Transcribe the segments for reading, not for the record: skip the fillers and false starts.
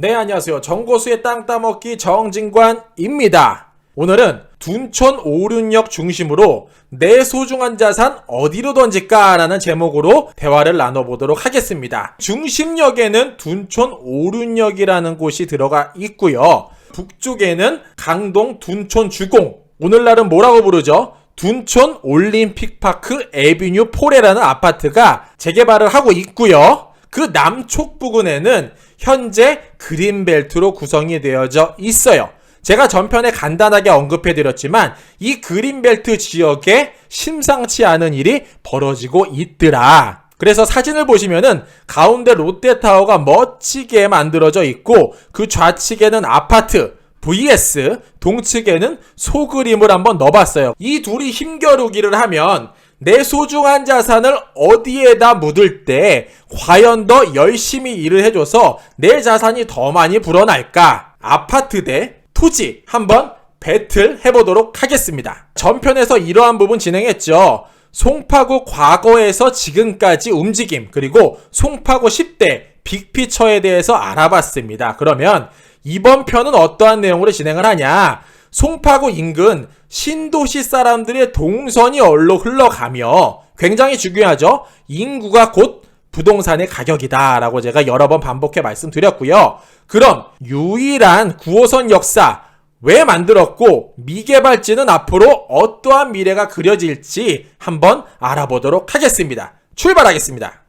네, 안녕하세요. 정고수의 땅 따먹기 정진관입니다. 오늘은 둔촌 오륜역 중심으로 내 소중한 자산 어디로 던질까라는 제목으로 대화를 나눠보도록 하겠습니다. 중심역에는 둔촌 오륜역이라는 곳이 들어가 있고요. 북쪽에는 강동 둔촌 주공, 오늘날은 뭐라고 부르죠? 둔촌 올림픽파크 에비뉴 포레라는 아파트가 재개발을 하고 있고요. 그 남쪽 부근에는 현재 그린벨트로 구성이 되어져 있어요. 제가 전편에 간단하게 언급해드렸지만 이 그린벨트 지역에 심상치 않은 일이 벌어지고 있더라. 그래서 사진을 보시면은 가운데 롯데타워가 멋지게 만들어져 있고 그 좌측에는 아파트 vs 동측에는 소그림을 한번 넣어봤어요. 이 둘이 힘겨루기를 하면 내 소중한 자산을 어디에다 묻을 때 과연 더 열심히 일을 해줘서 내 자산이 더 많이 불어날까? 아파트 대 토지 한번 배틀 해보도록 하겠습니다. 전편에서 이러한 부분 진행했죠. 송파구 과거에서 지금까지 움직임, 그리고 송파구 10대 빅피처에 대해서 알아봤습니다. 그러면 이번 편은 어떠한 내용으로 진행을 하냐? 송파구 인근 신도시 사람들의 동선이 어디로 흘러가며, 굉장히 중요하죠. 인구가 곧 부동산의 가격이다 라고 제가 여러 번 반복해 말씀드렸고요. 그럼 유일한 9호선 역사 왜 만들었고 미개발지는 앞으로 어떠한 미래가 그려질지 한번 알아보도록 하겠습니다. 출발하겠습니다.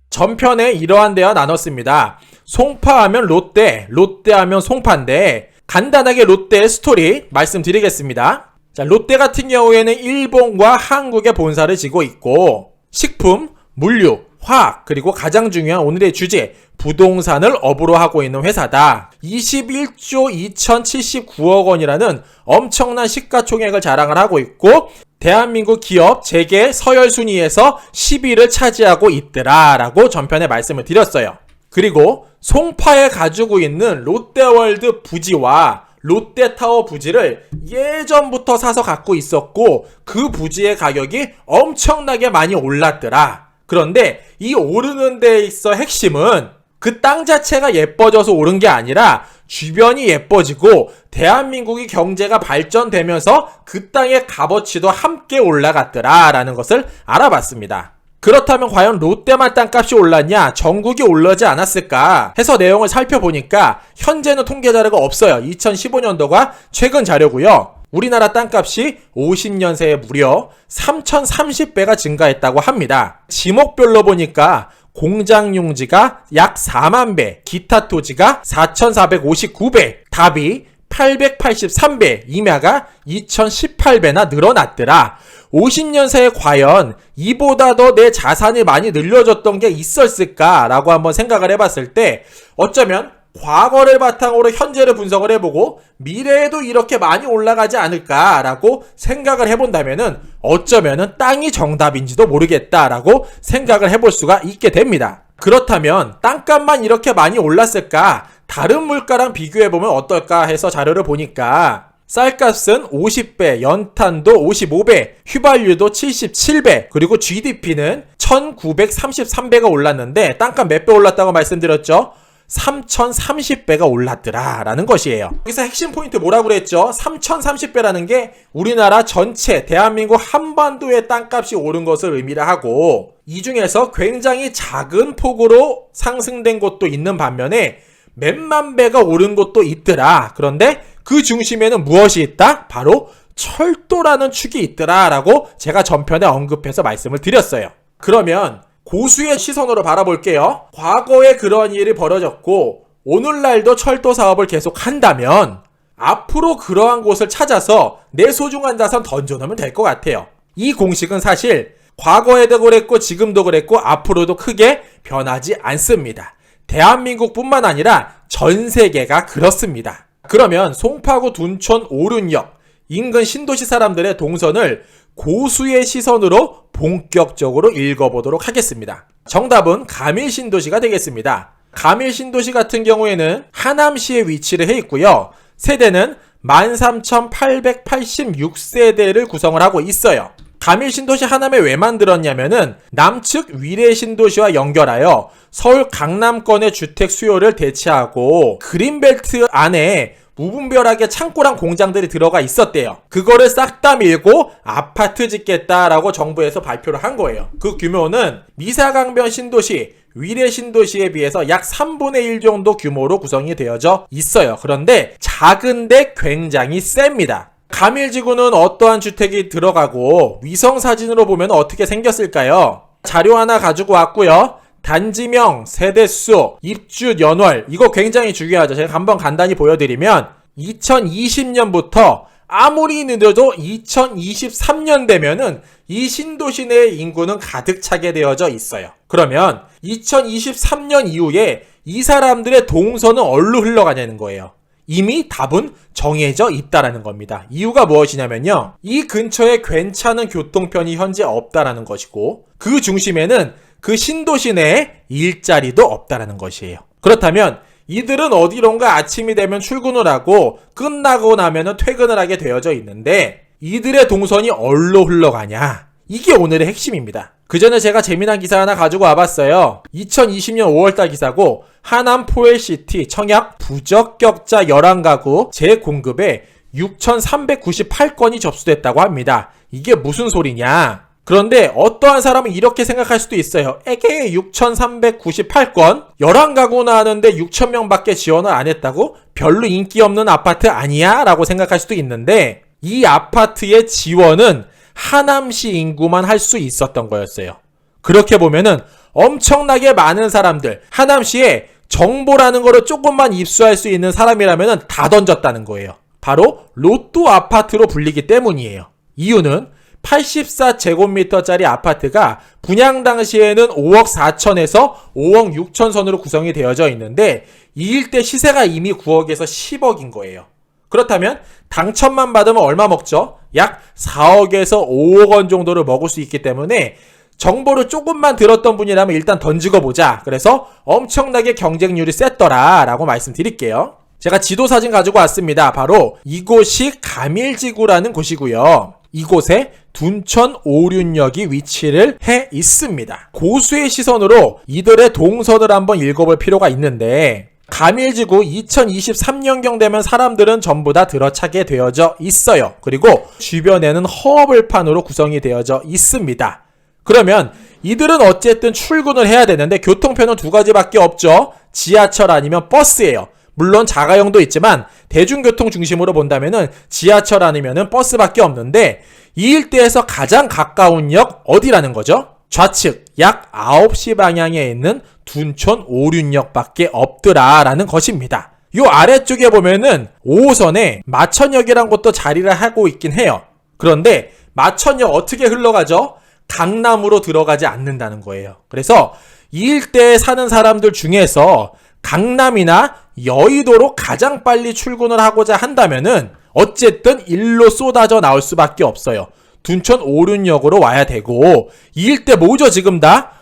전편에 이러한 대화 나눴습니다. 송파하면 롯데, 롯데하면 송파인데 간단하게 롯데의 스토리 말씀드리겠습니다. 자, 롯데 같은 경우에는 일본과 한국의 본사를 지고 있고 식품, 물류, 화학, 그리고 가장 중요한 오늘의 주제 부동산을 업으로 하고 있는 회사다. 21조 2079억 원이라는 엄청난 시가총액을 자랑을 하고 있고 대한민국 기업 재계 서열 순위에서 10위를 차지하고 있더라 라고 전편에 말씀을 드렸어요. 그리고 송파에 가지고 있는 롯데월드 부지와 롯데타워 부지를 예전부터 사서 갖고 있었고 그 부지의 가격이 엄청나게 많이 올랐더라. 그런데 이 오르는 데에 있어 핵심은 그 땅 자체가 예뻐져서 오른 게 아니라 주변이 예뻐지고 대한민국이 경제가 발전되면서 그 땅의 값어치도 함께 올라갔더라 라는 것을 알아봤습니다. 그렇다면 과연 롯데만 땅값이 올랐냐? 전국이 올라지 않았을까? 해서 내용을 살펴보니까 현재는 통계 자료가 없어요. 2015년도가 최근 자료고요. 우리나라 땅값이 50년 새에 무려 3030배가 증가했다고 합니다. 지목별로 보니까 공장용지가 약 4만배, 기타 토지가 4459배, 답이 883배, 임야가 2018배나 늘어났더라. 50년 새에 과연 이보다 더 내 자산이 많이 늘려졌던 게 있었을까라고 한번 생각을 해봤을 때 어쩌면 과거를 바탕으로 현재를 분석을 해보고 미래에도 이렇게 많이 올라가지 않을까라고 생각을 해본다면은 어쩌면은 땅이 정답인지도 모르겠다라고 생각을 해볼 수가 있게 됩니다. 그렇다면 땅값만 이렇게 많이 올랐을까? 다른 물가랑 비교해보면 어떨까 해서 자료를 보니까 쌀값은 50배, 연탄도 55배, 휘발유도 77배, 그리고 GDP는 1933배가 올랐는데 땅값 몇 배 올랐다고 말씀드렸죠? 3030배가 올랐더라 라는 것이에요. 여기서 핵심 포인트 뭐라고 그랬죠? 3030배라는 게 우리나라 전체 대한민국 한반도의 땅값이 오른 것을 의미를 하고 이 중에서 굉장히 작은 폭으로 상승된 곳도 있는 반면에 몇만 배가 오른 곳도 있더라. 그런데 그 중심에는 무엇이 있다? 바로 철도라는 축이 있더라 라고 제가 전편에 언급해서 말씀을 드렸어요. 그러면 고수의 시선으로 바라볼게요. 과거에 그런 일이 벌어졌고 오늘날도 철도 사업을 계속 한다면 앞으로 그러한 곳을 찾아서 내 소중한 자산 던져놓으면 될 것 같아요. 이 공식은 사실 과거에도 그랬고 지금도 그랬고 앞으로도 크게 변하지 않습니다. 대한민국뿐만 아니라 전 세계가 그렇습니다. 그러면 송파구 둔촌 오륜역 인근 신도시 사람들의 동선을 고수의 시선으로 본격적으로 읽어보도록 하겠습니다. 정답은 가밀신도시가 되겠습니다. 가밀신도시 같은 경우에는 하남시에 위치를 해 있고요. 세대는 13,886세대를 구성을 하고 있어요. 가밀신도시 하남에 왜 만들었냐면은 남측 위례신도시와 연결하여 서울 강남권의 주택 수요를 대체하고 그린벨트 안에 무분별하게 창고랑 공장들이 들어가 있었대요. 그거를 싹 다 밀고 아파트 짓겠다라고 정부에서 발표를 한 거예요. 그 규모는 미사강변 신도시, 위례 신도시에 비해서 약 3분의 1 정도 규모로 구성이 되어져 있어요. 그런데 작은데 굉장히 셉니다. 가밀지구는 어떠한 주택이 들어가고 위성사진으로 보면 어떻게 생겼을까요? 자료 하나 가지고 왔고요. 단지명, 세대수, 입주 연월, 이거 굉장히 중요하죠. 제가 한번 간단히 보여드리면 2020년부터 아무리 늦어도 2023년 되면은 이 신도시 내 인구는 가득 차게 되어져 있어요. 그러면 2023년 이후에 이 사람들의 동선은 어디로 흘러가냐는 거예요. 이미 답은 정해져 있다라는 겁니다. 이유가 무엇이냐면요. 이 근처에 괜찮은 교통편이 현재 없다라는 것이고 그 중심에는 그 신도시 내에 일자리도 없다라는 것이에요. 그렇다면 이들은 어디론가 아침이 되면 출근을 하고 끝나고 나면은 퇴근을 하게 되어져 있는데 이들의 동선이 어디로 흘러가냐? 이게 오늘의 핵심입니다. 그 전에 제가 재미난 기사 하나 가지고 와봤어요. 2020년 5월달 기사고 하남 포엘시티 청약 부적격자 11가구 재공급에 6,398건이 접수됐다고 합니다. 이게 무슨 소리냐? 그런데 어떠한 사람은 이렇게 생각할 수도 있어요. 에게 6,398건 11가구 나왔는데 6,000명밖에 지원을 안 했다고? 별로 인기 없는 아파트 아니야? 라고 생각할 수도 있는데 이 아파트의 지원은 하남시 인구만 할 수 있었던 거였어요. 그렇게 보면은 엄청나게 많은 사람들, 하남시에 정보라는 거를 조금만 입수할 수 있는 사람이라면은 다 던졌다는 거예요. 바로 로또 아파트로 불리기 때문이에요. 이유는 84제곱미터짜리 아파트가 분양 당시에는 5억 4천에서 5억 6천 선으로 구성이 되어져 있는데 이 일대 시세가 이미 9억에서 10억인 거예요. 그렇다면 당첨만 받으면 얼마 먹죠? 약 4억에서 5억 원 정도를 먹을 수 있기 때문에 정보를 조금만 들었던 분이라면 일단 던지고 보자. 그래서 엄청나게 경쟁률이 셌더라 라고 말씀드릴게요. 제가 지도 사진 가지고 왔습니다. 바로 이곳이 가밀지구라는 곳이고요. 이곳에 둔천 오륜역이 위치를 해 있습니다. 고수의 시선으로 이들의 동선을 한번 읽어볼 필요가 있는데 가밀지구 2023년경 되면 사람들은 전부 다 들어차게 되어져 있어요. 그리고 주변에는 허벌판으로 구성이 되어져 있습니다. 그러면 이들은 어쨌든 출근을 해야 되는데 교통편은 두 가지밖에 없죠. 지하철 아니면 버스예요. 물론 자가용도 있지만 대중교통 중심으로 본다면은 지하철 아니면은 버스밖에 없는데 이 일대에서 가장 가까운 역 어디라는 거죠? 좌측 약 9시 방향에 있는 둔천 오륜역밖에 없더라라는 것입니다. 요 아래쪽에 보면은 5호선에 마천역이란 곳도 자리를 하고 있긴 해요. 그런데 마천역 어떻게 흘러가죠? 강남으로 들어가지 않는다는 거예요. 그래서 이 일대에 사는 사람들 중에서 강남이나 여의도로 가장 빨리 출근을 하고자 한다면은 어쨌든 일로 쏟아져 나올 수밖에 없어요. 둔천 오륜역으로 와야 되고 이 일대 모두 지금 다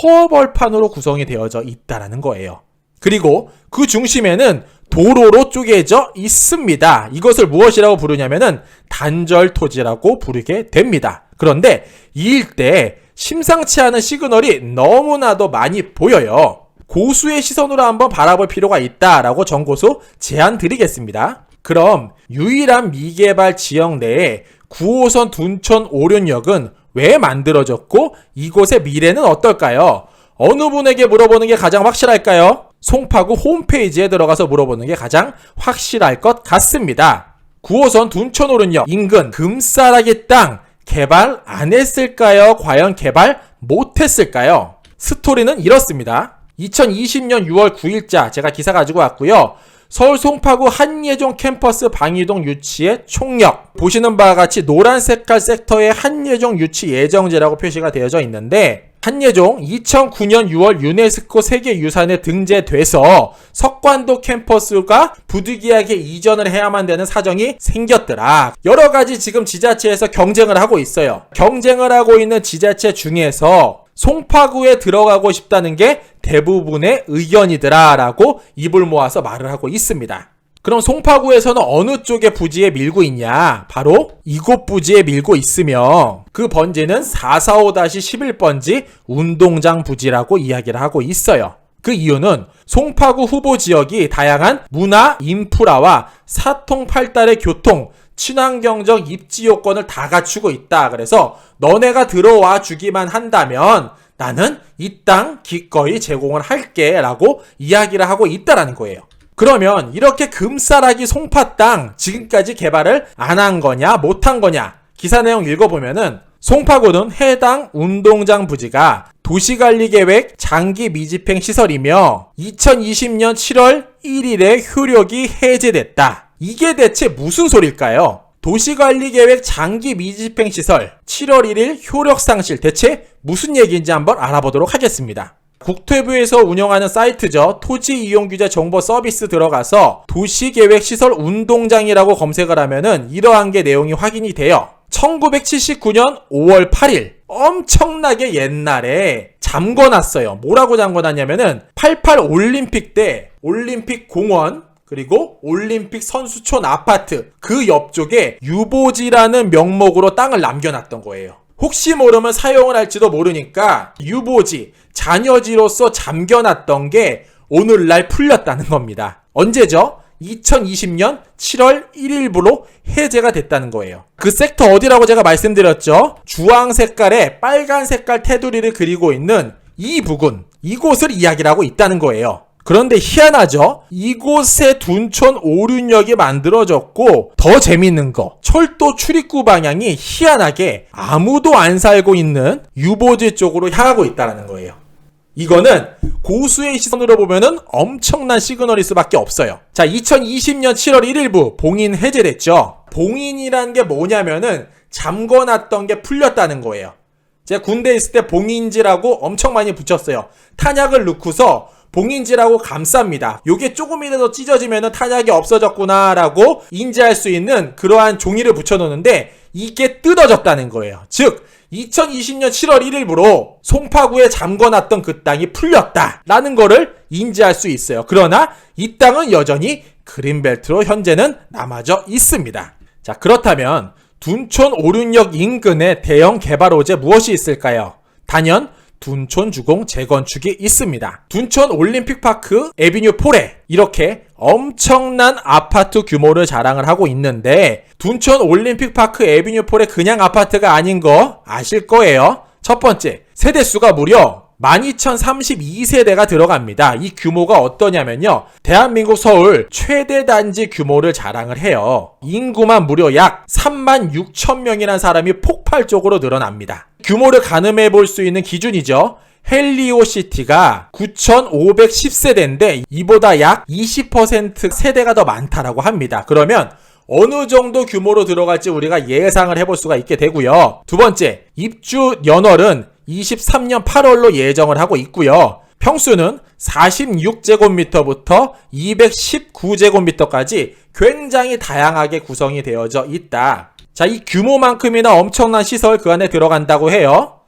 허벌판으로 구성이 되어져 있다라는 거예요. 그리고 그 중심에는 도로로 쪼개져 있습니다. 이것을 무엇이라고 부르냐면은 단절토지라고 부르게 됩니다. 그런데 이 일대에 심상치 않은 시그널이 너무나도 많이 보여요. 고수의 시선으로 한번 바라볼 필요가 있다라고 정고수 제안 드리겠습니다. 그럼 유일한 미개발 지역 내에 9호선 둔천 오륜역은 왜 만들어졌고 이곳의 미래는 어떨까요? 어느 분에게 물어보는 게 가장 확실할까요? 송파구 홈페이지에 들어가서 물어보는 게 가장 확실할 것 같습니다. 9호선 둔천 오륜역 인근 금싸라기 땅 개발 안 했을까요? 과연 개발 못했을까요? 스토리는 이렇습니다. 2020년 6월 9일자 제가 기사 가지고 왔고요. 서울 송파구 한예종 캠퍼스 방이동 유치의 총력. 보시는 바와 같이 노란 색깔 섹터에 한예종 유치 예정지라고 표시가 되어져 있는데 한예종 2009년 6월 유네스코 세계유산에 등재돼서 석관도 캠퍼스가 부득이하게 이전을 해야만 되는 사정이 생겼더라. 여러 가지 지금 지자체에서 경쟁을 하고 있어요. 경쟁을 하고 있는 지자체 중에서 송파구에 들어가고 싶다는 게 대부분의 의견이더라 라고 입을 모아서 말을 하고 있습니다. 그럼 송파구에서는 어느 쪽의 부지에 밀고 있냐? 바로 이곳 부지에 밀고 있으며 그 번지는 445-11번지 운동장 부지라고 이야기를 하고 있어요. 그 이유는 송파구 후보 지역이 다양한 문화, 인프라와 사통팔달의 교통, 친환경적 입지 요건을 다 갖추고 있다. 그래서 너네가 들어와 주기만 한다면 나는 이 땅 기꺼이 제공을 할게 라고 이야기를 하고 있다라는 거예요. 그러면 이렇게 금싸라기 송파 땅 지금까지 개발을 안 한 거냐 못 한 거냐 기사 내용 읽어보면은 송파구는 해당 운동장 부지가 도시관리계획 장기 미집행 시설이며 2020년 7월 1일에 효력이 해제됐다. 이게 대체 무슨 소릴까요? 도시관리계획 장기 미집행 시설 7월 1일 효력 상실 대체 무슨 얘기인지 한번 알아보도록 하겠습니다. 국토부에서 운영하는 사이트죠. 토지이용규제 정보 서비스 들어가서 도시계획시설 운동장이라고 검색을 하면은 이러한 게 내용이 확인이 돼요. 1979년 5월 8일 엄청나게 옛날에 잠궈놨어요. 뭐라고 잠궈놨냐면은 88 올림픽 때 올림픽 공원 그리고 올림픽 선수촌 아파트 그 옆쪽에 유보지라는 명목으로 땅을 남겨놨던 거예요. 혹시 모르면 사용을 할지도 모르니까 유보지, 잔여지로서 잠겨놨던 게 오늘날 풀렸다는 겁니다. 언제죠? 2020년 7월 1일부로 해제가 됐다는 거예요. 그 섹터 어디라고 제가 말씀드렸죠? 주황 색깔에 빨간 색깔 테두리를 그리고 있는 이 부근, 이곳을 이야기를 하고 있다는 거예요. 그런데 희한하죠? 이곳에 둔촌 오륜역이 만들어졌고 더 재밌는 거 철도 출입구 방향이 희한하게 아무도 안 살고 있는 유보지 쪽으로 향하고 있다는 거예요. 이거는 고수의 시선으로 보면은 엄청난 시그널일 수밖에 없어요. 자, 2020년 7월 1일부 봉인 해제됐죠. 봉인이란 게 뭐냐면은 잠궈놨던 게 풀렸다는 거예요. 제가 군대에 있을 때 봉인지라고 엄청 많이 붙였어요. 탄약을 넣고서 봉인지라고 감쌉니다. 요게 조금이라도 찢어지면은 탄약이 없어졌구나 라고 인지할 수 있는 그러한 종이를 붙여놓는데 이게 뜯어졌다는 거예요. 즉 2020년 7월 1일부로 송파구에 잠궈놨던 그 땅이 풀렸다 라는 거를 인지할 수 있어요. 그러나 이 땅은 여전히 그린벨트로 현재는 남아져 있습니다. 자, 그렇다면 둔촌 오륜역 인근에 대형 개발 호재 무엇이 있을까요? 단연 둔촌 주공 재건축이 있습니다. 둔촌 올림픽파크 에비뉴 폴에 이렇게 엄청난 아파트 규모를 자랑을 하고 있는데 둔촌 올림픽파크 에비뉴 폴의 그냥 아파트가 아닌 거 아실 거예요. 첫 번째, 세대수가 무려 12,032세대가 들어갑니다. 이 규모가 어떠냐면요. 대한민국 서울 최대 단지 규모를 자랑을 해요. 인구만 무려 약 36,000명이라는 사람이 폭발적으로 늘어납니다. 규모를 가늠해 볼 수 있는 기준이죠. 헬리오시티가 9,510세대인데 이보다 약 20% 세대가 더 많다라고 합니다. 그러면 어느 정도 규모로 들어갈지 우리가 예상을 해볼 수가 있게 되고요. 두 번째, 입주 연월은 23년 8월로 예정을 하고 있고요. 평수는 46제곱미터부터 219제곱미터까지 굉장히 다양하게 구성이 되어져 있다. 자, 이 규모만큼이나 엄청난 시설 그 안에 들어간다고 해요.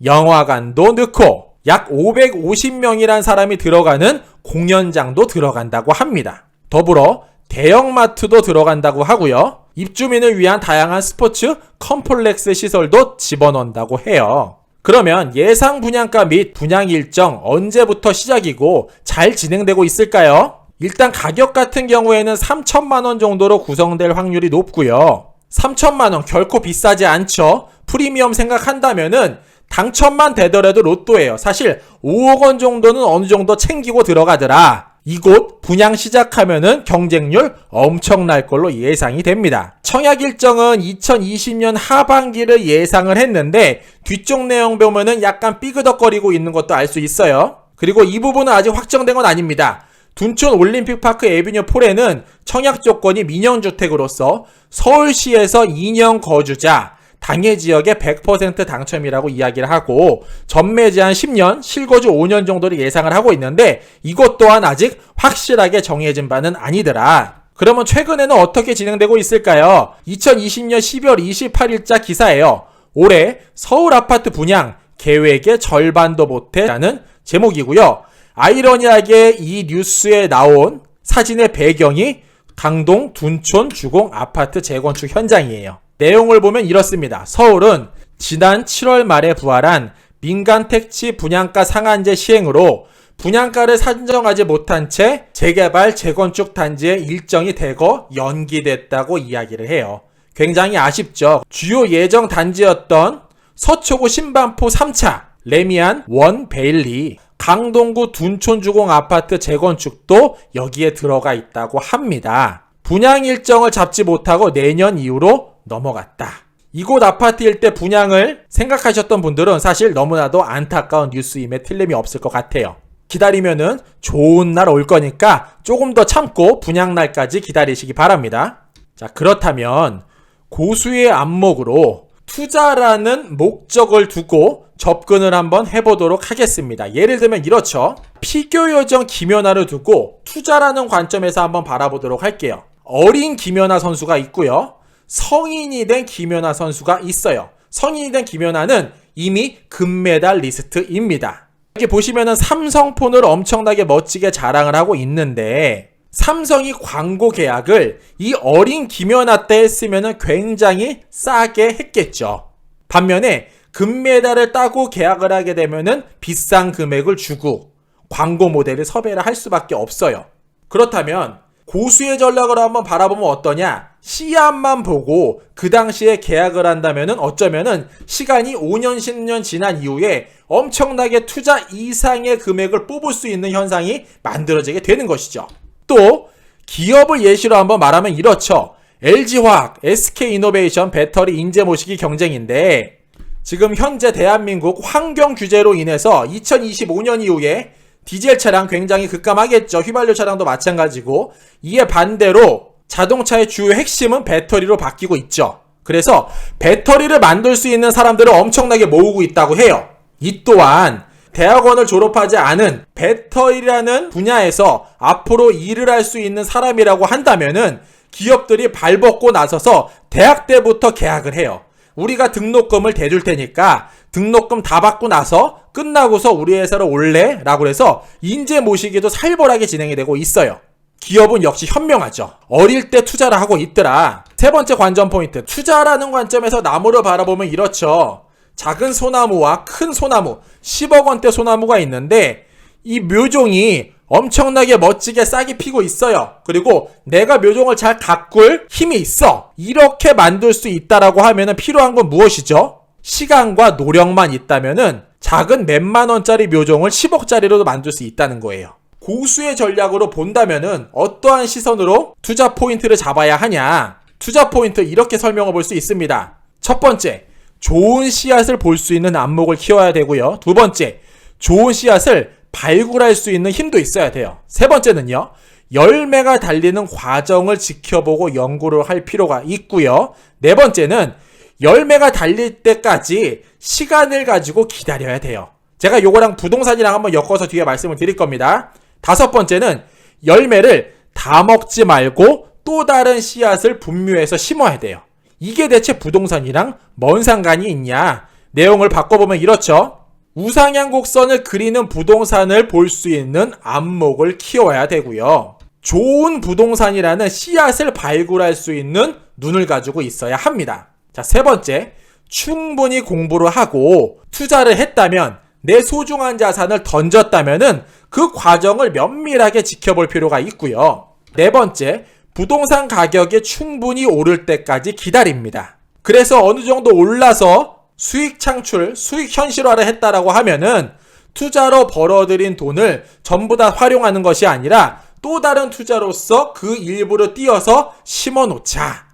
영화관도 넣고 약 550명이란 사람이 들어가는 공연장도 들어간다고 합니다. 더불어 대형마트도 들어간다고 하고요. 입주민을 위한 다양한 스포츠 컴플렉스 시설도 집어넣는다고 해요. 그러면 예상 분양가 및 분양 일정 언제부터 시작이고 잘 진행되고 있을까요? 일단 가격 같은 경우에는 3천만 원 정도로 구성될 확률이 높고요. 3천만 원 결코 비싸지 않죠. 프리미엄 생각한다면은 당첨만 되더라도 로또예요. 사실 5억 원 정도는 어느 정도 챙기고 들어가더라. 이곳 분양 시작하면은 경쟁률 엄청날 걸로 예상이 됩니다. 청약 일정은 2020년 하반기를 예상을 했는데 뒤쪽 내용 보면은 약간 삐그덕거리고 있는 것도 알 수 있어요. 그리고 이 부분은 아직 확정된 건 아닙니다. 둔촌 올림픽파크 에비뉴 폴에는 청약 조건이 민영주택으로서 서울시에서 2년 거주자 당해 지역의 100% 당첨이라고 이야기를 하고 전매 제한 10년, 실거주 5년 정도를 예상을 하고 있는데 이것 또한 아직 확실하게 정해진 바는 아니더라. 그러면 최근에는 어떻게 진행되고 있을까요? 2020년 12월 28일자 기사예요. 올해 서울 아파트 분양 계획의 절반도 못해라는 제목이고요. 아이러니하게 이 뉴스에 나온 사진의 배경이 강동 둔촌 주공 아파트 재건축 현장이에요. 내용을 보면 이렇습니다. 서울은 지난 7월 말에 부활한 민간 택지 분양가 상한제 시행으로 분양가를 산정하지 못한 채 재개발 재건축 단지의 일정이 대거 연기됐다고 이야기를 해요. 굉장히 아쉽죠. 주요 예정 단지였던 서초구 신반포 3차 레미안 원 베일리 강동구 둔촌주공 아파트 재건축도 여기에 들어가 있다고 합니다. 분양 일정을 잡지 못하고 내년 이후로 넘어갔다. 이곳 아파트 일대 분양을 생각하셨던 분들은 사실 너무나도 안타까운 뉴스임에 틀림이 없을 것 같아요. 기다리면은 좋은 날 올 거니까 조금 더 참고 분양 날까지 기다리시기 바랍니다. 자, 그렇다면 고수의 안목으로 투자라는 목적을 두고 접근을 한번 해보도록 하겠습니다. 예를 들면 이렇죠. 피겨요정 김연아를 두고 투자라는 관점에서 한번 바라보도록 할게요. 어린 김연아 선수가 있고요. 성인이 된 김연아 선수가 있어요. 성인이 된 김연아는 이미 금메달 리스트입니다. 여기 보시면은 삼성폰을 엄청나게 멋지게 자랑을 하고 있는데 삼성이 광고 계약을 이 어린 김연아 때 했으면은 굉장히 싸게 했겠죠. 반면에 금메달을 따고 계약을 하게 되면은 비싼 금액을 주고 광고 모델을 섭외를 할 수밖에 없어요. 그렇다면 고수의 전략으로 한번 바라보면 어떠냐? 시안만 보고 그 당시에 계약을 한다면은 어쩌면은 시간이 5년, 10년 지난 이후에 엄청나게 투자 이상의 금액을 뽑을 수 있는 현상이 만들어지게 되는 것이죠. 또 기업을 예시로 한번 말하면 이렇죠. LG화학, SK이노베이션 배터리 인재 모시기 경쟁인데 지금 현재 대한민국 환경 규제로 인해서 2025년 이후에 디젤 차량 굉장히 급감하겠죠. 휘발유 차량도 마찬가지고 이에 반대로 자동차의 주요 핵심은 배터리로 바뀌고 있죠. 그래서 배터리를 만들 수 있는 사람들을 엄청나게 모으고 있다고 해요. 이 또한 대학원을 졸업하지 않은 배터리라는 분야에서 앞으로 일을 할 수 있는 사람이라고 한다면은 기업들이 발벗고 나서서 대학 때부터 계약을 해요. 우리가 등록금을 대줄 테니까 등록금 다 받고 나서 끝나고서 우리 회사로 올래? 라고 해서 인재 모시기도 살벌하게 진행이 되고 있어요. 기업은 역시 현명하죠. 어릴 때 투자를 하고 있더라. 세 번째 관전 포인트. 투자라는 관점에서 나무를 바라보면 이렇죠. 작은 소나무와 큰 소나무, 10억 원대 소나무가 있는데 이 묘종이 엄청나게 멋지게 싹이 피고 있어요. 그리고 내가 묘종을 잘 가꿀 힘이 있어. 이렇게 만들 수 있다라고 하면은 필요한 건 무엇이죠? 시간과 노력만 있다면은 작은 몇만 원짜리 묘종을 10억짜리로도 만들 수 있다는 거예요. 고수의 전략으로 본다면은 어떠한 시선으로 투자 포인트를 잡아야 하냐? 투자 포인트 이렇게 설명해 볼 수 있습니다. 첫 번째, 좋은 씨앗을 볼 수 있는 안목을 키워야 되고요. 두 번째, 좋은 씨앗을 발굴할 수 있는 힘도 있어야 돼요. 세 번째는요, 열매가 달리는 과정을 지켜보고 연구를 할 필요가 있고요. 네 번째는 열매가 달릴 때까지 시간을 가지고 기다려야 돼요. 제가 요거랑 부동산이랑 한번 엮어서 뒤에 말씀을 드릴 겁니다. 다섯 번째는 열매를 다 먹지 말고 또 다른 씨앗을 분묘해서 심어야 돼요. 이게 대체 부동산이랑 뭔 상관이 있냐? 내용을 바꿔보면 이렇죠. 우상향 곡선을 그리는 부동산을 볼 수 있는 안목을 키워야 되고요. 좋은 부동산이라는 씨앗을 발굴할 수 있는 눈을 가지고 있어야 합니다. 자, 세 번째, 충분히 공부를 하고 투자를 했다면 내 소중한 자산을 던졌다면은 그 과정을 면밀하게 지켜볼 필요가 있고요. 네 번째, 부동산 가격이 충분히 오를 때까지 기다립니다. 그래서 어느 정도 올라서 수익 창출, 수익 현실화를 했다라고 하면은 투자로 벌어들인 돈을 전부 다 활용하는 것이 아니라 또 다른 투자로서 그 일부를 띄어서 심어 놓자.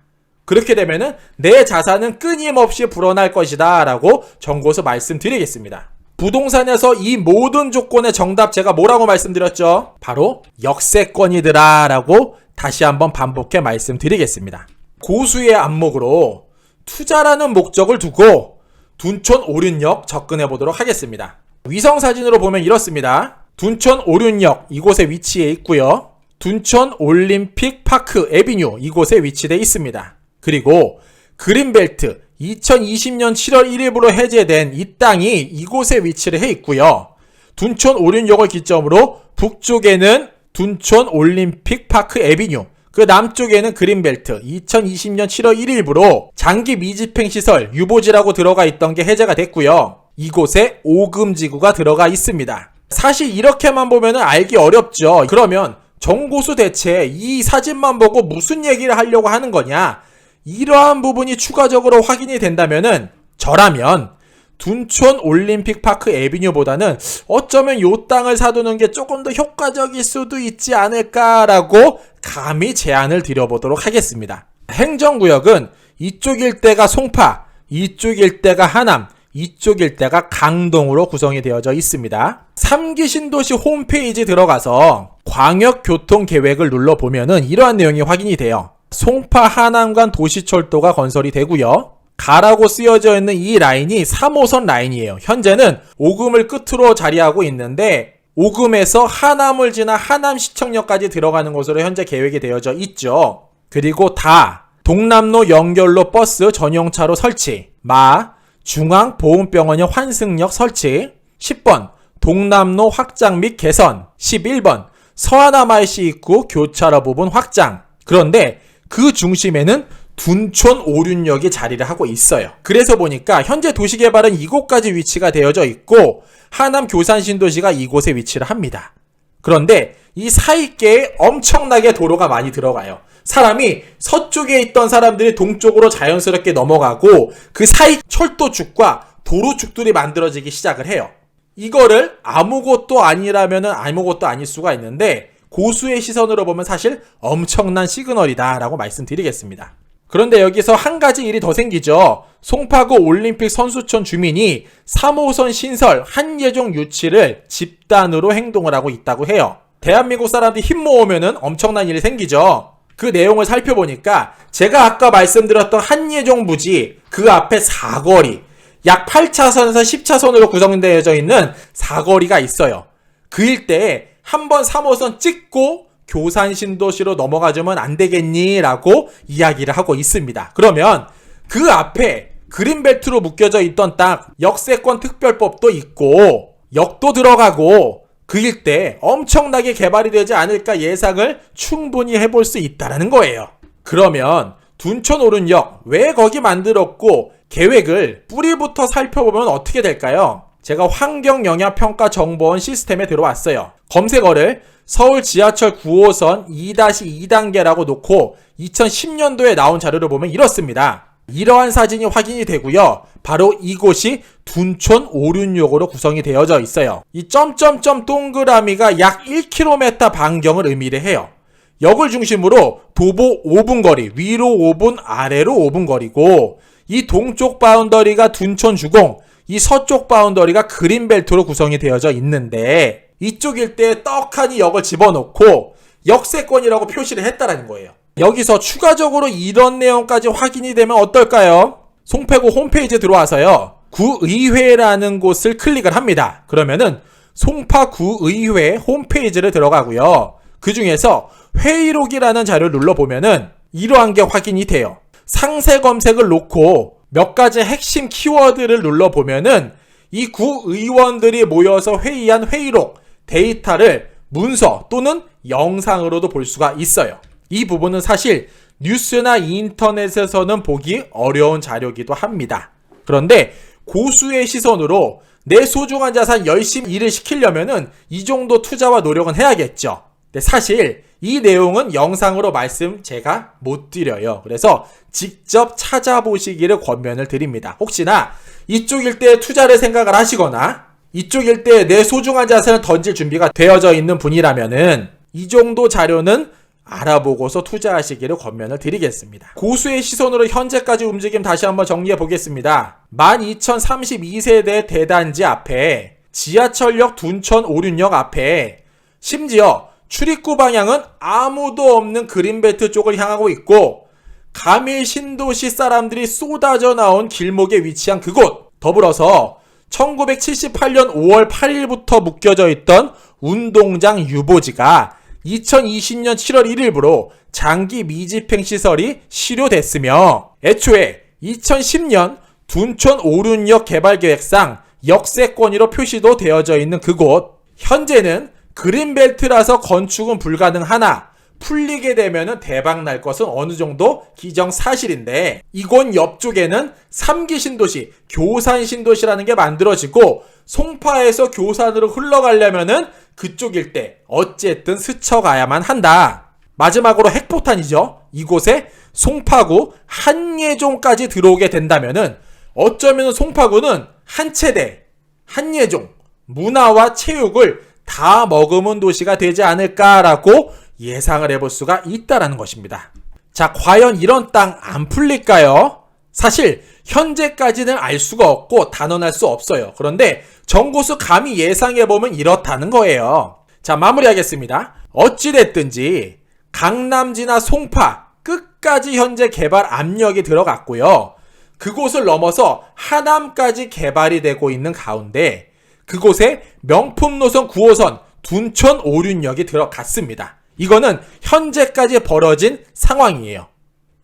그렇게 되면은 내 자산은 끊임없이 불어날 것이다 라고 정고서 말씀드리겠습니다. 부동산에서 이 모든 조건의 정답 제가 뭐라고 말씀드렸죠? 바로 역세권이더라 라고 다시 한번 반복해 말씀드리겠습니다. 고수의 안목으로 투자라는 목적을 두고 둔촌 오륜역 접근해 보도록 하겠습니다. 위성사진으로 보면 이렇습니다. 둔촌 오륜역 이곳에 위치해 있고요. 둔촌 올림픽 파크 에비뉴 이곳에 위치되어 있습니다. 그리고 그린벨트 2020년 7월 1일부로 해제된 이 땅이 이곳에 위치를 해 있고요. 둔촌 오륜역을 기점으로 북쪽에는 둔촌 올림픽 파크 에비뉴, 그 남쪽에는 그린벨트 2020년 7월 1일부로 장기 미집행 시설 유보지라고 들어가 있던 게 해제가 됐고요. 이곳에 오금지구가 들어가 있습니다. 사실 이렇게만 보면 알기 어렵죠. 그러면 정고수 대체 이 사진만 보고 무슨 얘기를 하려고 하는 거냐? 이러한 부분이 추가적으로 확인이 된다면은 저라면 둔촌 올림픽파크 에비뉴보다는 어쩌면 요 땅을 사두는 게 조금 더 효과적일 수도 있지 않을까라고 감히 제안을 드려보도록 하겠습니다. 행정구역은 이쪽 일대가 송파, 이쪽 일대가 하남, 이쪽 일대가 강동으로 구성이 되어져 있습니다. 3기 신도시 홈페이지 들어가서 광역교통계획을 눌러보면은 이러한 내용이 확인이 돼요. 송파 하남 간 도시철도가 건설이 되고요. 가라고 쓰여져 있는 이 라인이 3호선 라인이에요. 현재는 오금을 끝으로 자리하고 있는데 오금에서 하남을 지나 하남시청역까지 들어가는 것으로 현재 계획이 되어져 있죠. 그리고 동남로 연결로 버스 전용차로 설치, 중앙보훈병원역 환승역 설치, 10번 동남로 확장 및 개선, 11번 서하남 IC 입구 교차로 부분 확장. 그런데 그 중심에는 둔촌 오륜역이 자리를 하고 있어요. 그래서 보니까 현재 도시개발은 이곳까지 위치가 되어져 있고 하남 교산신도시가 이곳에 위치를 합니다. 그런데 이 사이께에 엄청나게 도로가 많이 들어가요. 사람이 서쪽에 있던 사람들이 동쪽으로 자연스럽게 넘어가고 그 사이 철도축과 도로축들이 만들어지기 시작을 해요. 이거를 아무것도 아니라면은 아무것도 아닐 수가 있는데 고수의 시선으로 보면 사실 엄청난 시그널이다 라고 말씀드리겠습니다. 그런데 여기서 한 가지 일이 더 생기죠. 송파구 올림픽 선수촌 주민이 3호선 신설 한예종 유치를 집단으로 행동을 하고 있다고 해요. 대한민국 사람들이 힘 모으면은 엄청난 일이 생기죠. 그 내용을 살펴보니까 제가 아까 말씀드렸던 한예종 부지 그 앞에 사거리 약 8차선에서 10차선으로 구성되어져 있는 사거리가 있어요. 그 일대에 한번 3호선 찍고 교산신도시로 넘어가주면 안 되겠니? 라고 이야기를 하고 있습니다. 그러면 그 앞에 그린벨트로 묶여져 있던 땅 역세권 특별법도 있고 역도 들어가고 그 일대 엄청나게 개발이 되지 않을까 예상을 충분히 해볼 수 있다는 거예요. 그러면 둔촌 오륜역 왜 거기 만들었고 계획을 뿌리부터 살펴보면 어떻게 될까요? 제가 환경영향평가정보원 시스템에 들어왔어요. 검색어를 서울 지하철 9호선 2-2단계라고 놓고 2010년도에 나온 자료를 보면 이렇습니다. 이러한 사진이 확인이 되고요. 바로 이곳이 둔촌 오륜역으로 구성이 되어져 있어요. 이 점점점 동그라미가 약 1km 반경을 의미를 해요. 역을 중심으로 도보 5분 거리, 위로 5분, 아래로 5분 거리고 이 동쪽 바운더리가 둔촌 주공, 이 서쪽 바운더리가 그린벨트로 구성이 되어져 있는데 이쪽 일대에 떡하니 역을 집어넣고 역세권이라고 표시를 했다라는 거예요. 여기서 추가적으로 이런 내용까지 확인이 되면 어떨까요? 송파구 홈페이지에 들어와서요. 구의회라는 곳을 클릭을 합니다. 그러면은 송파구의회 홈페이지를 들어가고요. 그 중에서 회의록이라는 자료를 눌러보면은 이러한 게 확인이 돼요. 상세 검색을 놓고 몇 가지 핵심 키워드를 눌러보면은 이 구의원들이 모여서 회의한 회의록, 데이터를 문서 또는 영상으로도 볼 수가 있어요. 이 부분은 사실 뉴스나 인터넷에서는 보기 어려운 자료이기도 합니다. 그런데 고수의 시선으로 내 소중한 자산 열심히 일을 시키려면은 이 정도 투자와 노력은 해야겠죠. 근데 사실 이 내용은 영상으로 말씀 제가 못 드려요. 그래서 직접 찾아보시기를 권면을 드립니다. 혹시나 이쪽 일대에 투자를 생각을 하시거나 이쪽 일대에 내 소중한 자산을 던질 준비가 되어져 있는 분이라면은 이 정도 자료는 알아보고서 투자하시기를 권면을 드리겠습니다. 고수의 시선으로 현재까지 움직임 다시 한번 정리해 보겠습니다. 12,032세대 대단지 앞에 지하철역 둔촌 오륜역 앞에 심지어 출입구 방향은 아무도 없는 그린벨트 쪽을 향하고 있고 가밀 신도시 사람들이 쏟아져 나온 길목에 위치한 그곳, 더불어서 1978년 5월 8일부터 묶여져 있던 운동장 유보지가 2020년 7월 1일부로 장기 미집행 시설이 실효됐으며 애초에 2010년 둔촌 오륜역 개발계획상 역세권으로 표시도 되어져 있는 그곳, 현재는 그린벨트라서 건축은 불가능하나 풀리게 되면은 대박 날 것은 어느 정도 기정사실인데, 이곳 옆쪽에는 3기 신도시, 교산 신도시라는 게 만들어지고, 송파에서 교산으로 흘러가려면은 그쪽 일대 어쨌든 스쳐가야만 한다. 마지막으로 핵폭탄이죠. 이곳에 송파구 한예종까지 들어오게 된다면은 어쩌면 송파구는 한 체대, 한예종, 문화와 체육을 다 머금은 도시가 되지 않을까라고 예상을 해볼 수가 있다라는 것입니다. 자, 과연 이런 땅 안 풀릴까요? 사실 현재까지는 알 수가 없고 단언할 수 없어요. 그런데 정고수 감히 예상해보면 이렇다는 거예요. 자, 마무리하겠습니다. 어찌됐든지 강남지나 송파 끝까지 현재 개발 압력이 들어갔고요. 그곳을 넘어서 하남까지 개발이 되고 있는 가운데 그곳에 명품 노선 9호선 둔촌 오륜역이 들어갔습니다. 이거는 현재까지 벌어진 상황이에요.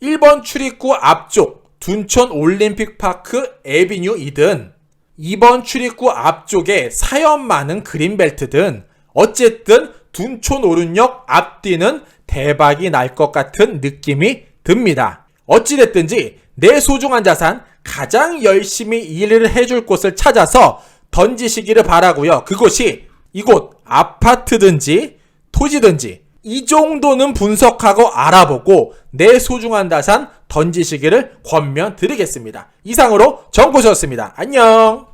1번 출입구 앞쪽 둔촌 올림픽파크 에비뉴이든 2번 출입구 앞쪽에 사연 많은 그린벨트든 어쨌든 둔촌 오륜역 앞뒤는 대박이 날 것 같은 느낌이 듭니다. 어찌됐든지 내 소중한 자산 가장 열심히 일을 해줄 곳을 찾아서 던지시기를 바라고요. 그곳이 이곳 아파트든지 토지든지 이 정도는 분석하고 알아보고 내 소중한 자산 던지시기를 권면드리겠습니다. 이상으로 정고수였습니다. 안녕.